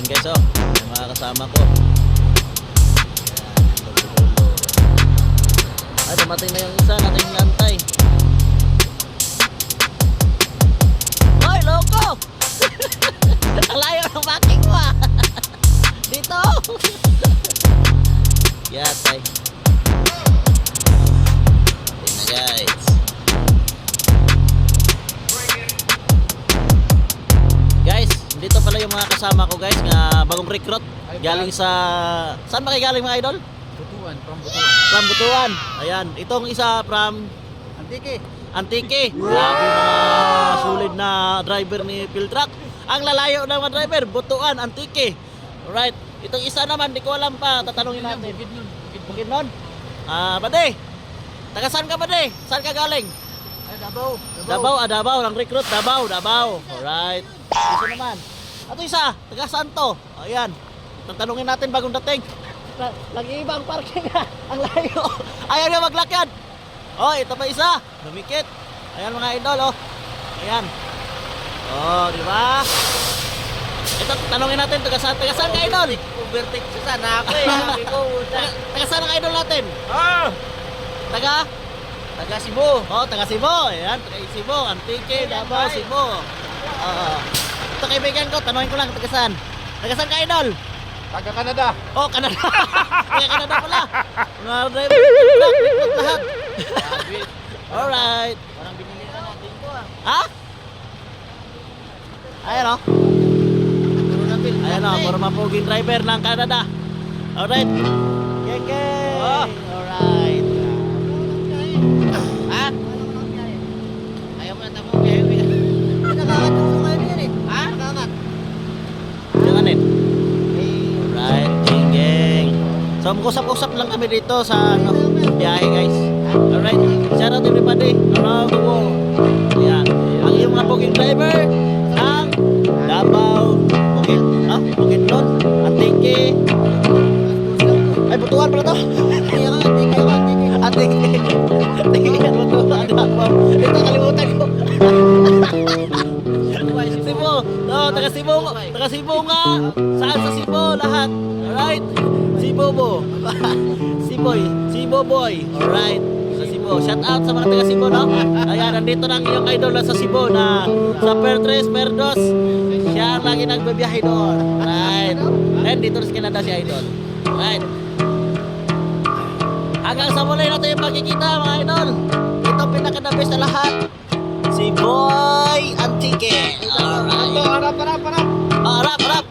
guys, oh. Yung mga kasama ko. Ay, dumating na yung isa nating lantay. Hoy, loko! Ang layo ng backing mo ah. Dito! Yatay. Tingnan na guys. Guys, dito pala yung mga kasama ko guys nga bagong recruit. Galing sa... Saan ba kayo galing mga idol? Butuan, from Butuan. From Butuan. Ayan, itong isa from Antique. Antique. Grabe mga sulit na driver ni Piltrack. Ang lalayo ng mga driver, Butuan, Antique. Alright, itong isa naman, di ko alam pa, tatanungin natin. Bukid nun? Bade, taga saan ka bade? Saan ka galing? Ay, Davao. Davao, Davao, ang recruit, Davao. Alright, isa naman. Ito isa, taga saan to? Ayan, tatanungin natin bagong dating. Lagi ibang parking na, ang layo. Ayaw niya maglakad. Oh, ito pa isa, lumikit. Ayan mga idol, oh. Ayan. Oh, di ba? Ito, tanongin natin, taga saan ka idol? Overtake sa sana ako eh. Sabi ko, Taga saan ang idol natin? Taga Cebu. Oh, taga Cebu. Ayan, taga Cebu, Antique, Davao, Cebu. Oo. Ito kaibigan ko, tanongin ko lang, taga saan? Taga saan ka idol? Taga Canada. Oh, Canada. Taga Canada pala. Mga driver, recruit lahat. Alright. Parang binili na natin ko ah. Ha? Ayan o. Puro na bill. Ayan o, puro mapuging driver ng Canada. Alright. Geng. Oh. Alright. Ha? Ayaw mo na tamo kayo. Nakakat mo kayo yan eh. Ha? Nakakat. Janganin. Alright, geng. So, mag-usap-usap lang kami dito sa biyahe guys. Alright, shout out everybody around the world. Ayan, ang iyong mga booking driver ng Davao, Bukidnon, Antique. Ay, Butuan pala to. Antique. Butuan, Davao. Ito, kalimutan ko. Cebu. Oh, taga Cebu. Taga Cebu nga. Saan sa Cebu lahat? Alright. Cebu bo. Cebu boy. Alright. Sa Cebu. Shout out sa mga taga Cebu, no? Ayan, nandito na ang iyong idol na sa Cebu na sa Pertres, Perdos. Siya ang lagi nagbabiyahe doon. Alright. And dito sa Canada si idol. Alright. Hanggang sa muli natin yung pagkikita, mga idol. Ito pinaka-the best na lahat. Si Boy Antique. Alright. Harap. Harap.